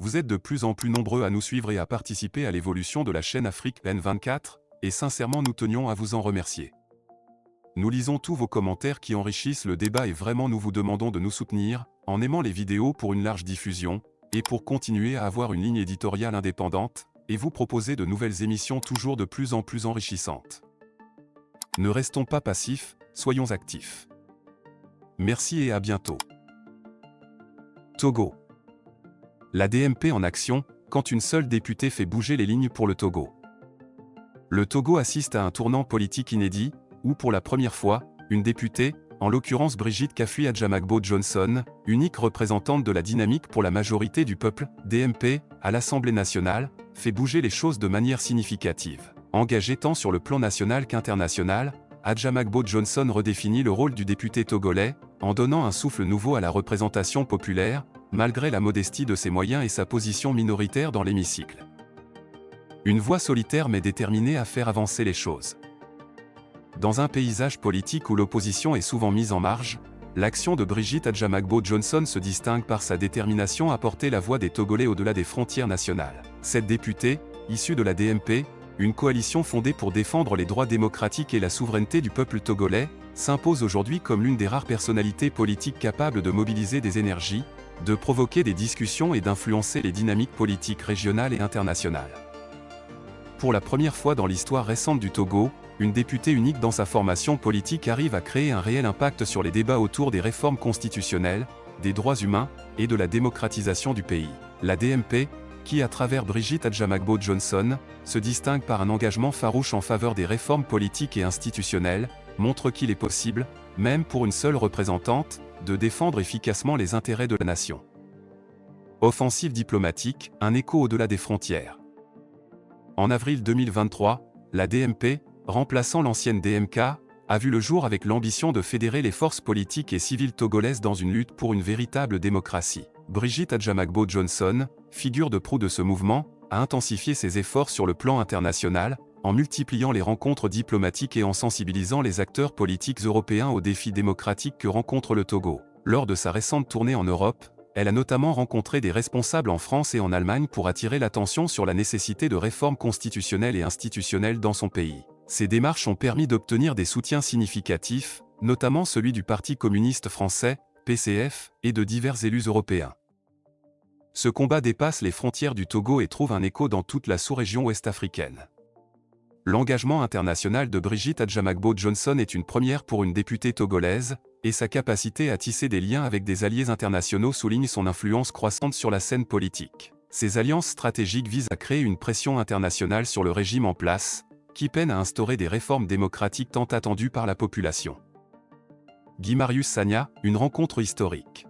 Vous êtes de plus en plus nombreux à nous suivre et à participer à l'évolution de la chaîne Afrique N24, et sincèrement nous tenions à vous en remercier. Nous lisons tous vos commentaires qui enrichissent le débat et vraiment nous vous demandons de nous soutenir, en aimant les vidéos pour une large diffusion, et pour continuer à avoir une ligne éditoriale indépendante, et vous proposer de nouvelles émissions toujours de plus en plus enrichissantes. Ne restons pas passifs, soyons actifs. Merci et à bientôt. Togo. La DMP en action, quand une seule députée fait bouger les lignes pour le Togo. Le Togo assiste à un tournant politique inédit, où pour la première fois, une députée, en l'occurrence Brigitte Kafuya-Djamagbo-Johnson, unique représentante de la dynamique pour la majorité du peuple, DMP, à l'Assemblée nationale, fait bouger les choses de manière significative. Engagée tant sur le plan national qu'international, Adjamagbo-Johnson redéfinit le rôle du député togolais, en donnant un souffle nouveau à la représentation populaire, malgré la modestie de ses moyens et sa position minoritaire dans l'hémicycle. Une voix solitaire mais déterminée à faire avancer les choses. Dans un paysage politique où l'opposition est souvent mise en marge, l'action de Brigitte Adjamagbo-Johnson se distingue par sa détermination à porter la voix des Togolais au-delà des frontières nationales. Cette députée, issue de la DMP, une coalition fondée pour défendre les droits démocratiques et la souveraineté du peuple togolais, s'impose aujourd'hui comme l'une des rares personnalités politiques capables de mobiliser des énergies, de provoquer des discussions et d'influencer les dynamiques politiques régionales et internationales. Pour la première fois dans l'histoire récente du Togo, une députée unique dans sa formation politique arrive à créer un réel impact sur les débats autour des réformes constitutionnelles, des droits humains et de la démocratisation du pays. La DMP, qui à travers Brigitte Adjamagbo-Johnson, se distingue par un engagement farouche en faveur des réformes politiques et institutionnelles, montre qu'il est possible, même pour une seule représentante, de défendre efficacement les intérêts de la nation. Offensive diplomatique, un écho au-delà des frontières. En avril 2023, la DMP, remplaçant l'ancienne DMK, a vu le jour avec l'ambition de fédérer les forces politiques et civiles togolaises dans une lutte pour une véritable démocratie. Brigitte Adjamagbo-Johnson, figure de proue de ce mouvement, a intensifié ses efforts sur le plan international, en multipliant les rencontres diplomatiques et en sensibilisant les acteurs politiques européens aux défis démocratiques que rencontre le Togo. Lors de sa récente tournée en Europe, elle a notamment rencontré des responsables en France et en Allemagne pour attirer l'attention sur la nécessité de réformes constitutionnelles et institutionnelles dans son pays. Ces démarches ont permis d'obtenir des soutiens significatifs, notamment celui du Parti communiste français, PCF, et de divers élus européens. Ce combat dépasse les frontières du Togo et trouve un écho dans toute la sous-région ouest-africaine. L'engagement international de Brigitte Adjamagbo-Johnson est une première pour une députée togolaise, et sa capacité à tisser des liens avec des alliés internationaux souligne son influence croissante sur la scène politique. Ces alliances stratégiques visent à créer une pression internationale sur le régime en place, qui peine à instaurer des réformes démocratiques tant attendues par la population. Guy Marius Sagna, une rencontre historique.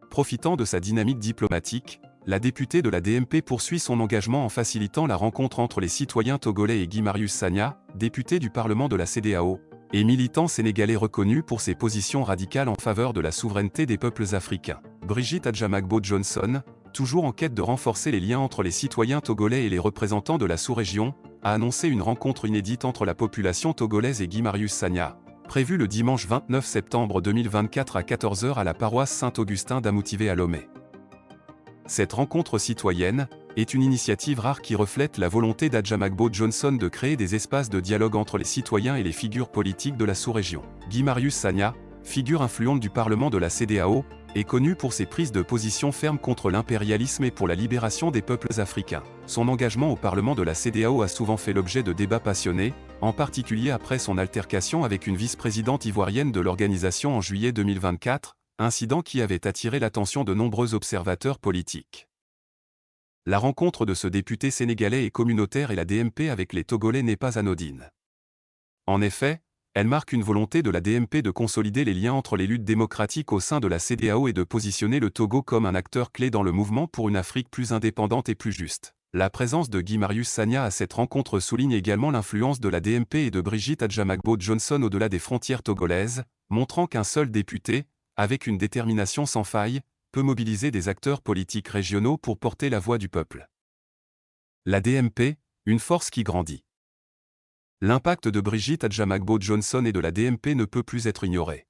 Profitant de sa dynamique diplomatique, la députée de la DMP poursuit son engagement en facilitant la rencontre entre les citoyens togolais et Guy Marius Sagna, député du Parlement de la CEDEAO, et militant sénégalais reconnu pour ses positions radicales en faveur de la souveraineté des peuples africains. Brigitte Adjamagbo-Johnson, toujours en quête de renforcer les liens entre les citoyens togolais et les représentants de la sous-région, a annoncé une rencontre inédite entre la population togolaise et Guy Marius Sagna, prévue le dimanche 29 septembre 2024 à 14 h à la paroisse Saint-Augustin d'Amoutivey à Lomé. Cette rencontre citoyenne est une initiative rare qui reflète la volonté d'Adjamagbo-Johnson de créer des espaces de dialogue entre les citoyens et les figures politiques de la sous-région. Guy Marius Sagna, figure influente du Parlement de la CEDEAO, est connu pour ses prises de position fermes contre l'impérialisme et pour la libération des peuples africains. Son engagement au Parlement de la CEDEAO a souvent fait l'objet de débats passionnés, en particulier après son altercation avec une vice-présidente ivoirienne de l'organisation en juillet 2024, incident qui avait attiré l'attention de nombreux observateurs politiques. La rencontre de ce député sénégalais et communautaire et la DMP avec les Togolais n'est pas anodine. En effet, elle marque une volonté de la DMP de consolider les liens entre les luttes démocratiques au sein de la CEDEAO et de positionner le Togo comme un acteur clé dans le mouvement pour une Afrique plus indépendante et plus juste. La présence de Guy Marius Sagna à cette rencontre souligne également l'influence de la DMP et de Brigitte Adjamagbo-Johnson au-delà des frontières togolaises, montrant qu'un seul député, avec une détermination sans faille, peut mobiliser des acteurs politiques régionaux pour porter la voix du peuple. La DMP, une force qui grandit. L'impact de Brigitte Adjamagbo-Johnson et de la DMP ne peut plus être ignoré.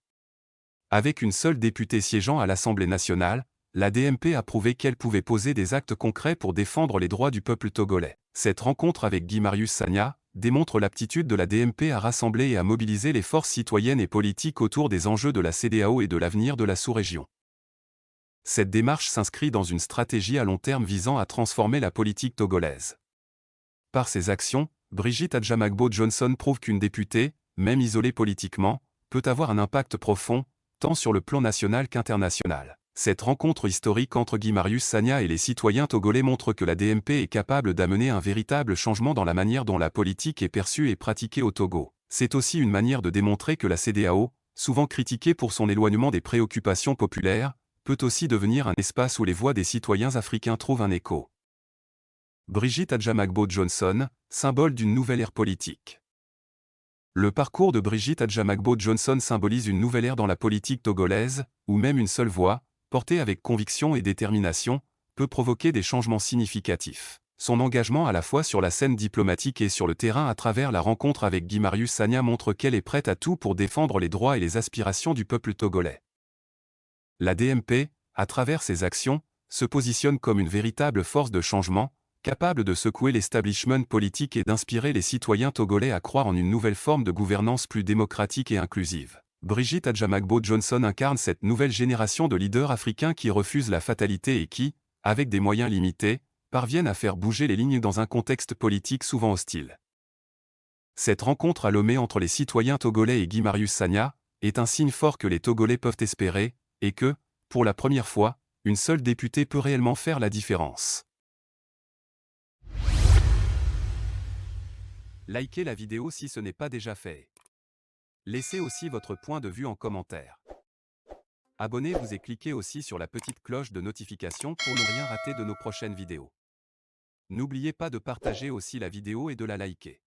Avec une seule députée siégeant à l'Assemblée nationale, la DMP a prouvé qu'elle pouvait poser des actes concrets pour défendre les droits du peuple togolais. Cette rencontre avec Guy Marius Sagna démontre l'aptitude de la DMP à rassembler et à mobiliser les forces citoyennes et politiques autour des enjeux de la CEDEAO et de l'avenir de la sous-région. Cette démarche s'inscrit dans une stratégie à long terme visant à transformer la politique togolaise. Par ses actions, Brigitte Adjamagbo-Johnson prouve qu'une députée, même isolée politiquement, peut avoir un impact profond, tant sur le plan national qu'international. Cette rencontre historique entre Guy Marius Sagna et les citoyens togolais montre que la DMP est capable d'amener un véritable changement dans la manière dont la politique est perçue et pratiquée au Togo. C'est aussi une manière de démontrer que la CEDEAO, souvent critiquée pour son éloignement des préoccupations populaires, peut aussi devenir un espace où les voix des citoyens africains trouvent un écho. Brigitte Adjamagbo-Johnson, symbole d'une nouvelle ère politique. Le parcours de Brigitte Adjamagbo-Johnson symbolise une nouvelle ère dans la politique togolaise, où même une seule voix, portée avec conviction et détermination, peut provoquer des changements significatifs. Son engagement à la fois sur la scène diplomatique et sur le terrain à travers la rencontre avec Guy Marius Sagna montre qu'elle est prête à tout pour défendre les droits et les aspirations du peuple togolais. La DMP, à travers ses actions, se positionne comme une véritable force de changement, capable de secouer l'establishment politique et d'inspirer les citoyens togolais à croire en une nouvelle forme de gouvernance plus démocratique et inclusive. Brigitte Adjamagbo-Johnson incarne cette nouvelle génération de leaders africains qui refusent la fatalité et qui, avec des moyens limités, parviennent à faire bouger les lignes dans un contexte politique souvent hostile. Cette rencontre à Lomé entre les citoyens togolais et Guy Marius Sagna est un signe fort que les Togolais peuvent espérer, et que, pour la première fois, une seule députée peut réellement faire la différence. Likez la vidéo si ce n'est pas déjà fait. Laissez aussi votre point de vue en commentaire. Abonnez-vous et cliquez aussi sur la petite cloche de notification pour ne rien rater de nos prochaines vidéos. N'oubliez pas de partager aussi la vidéo et de la liker.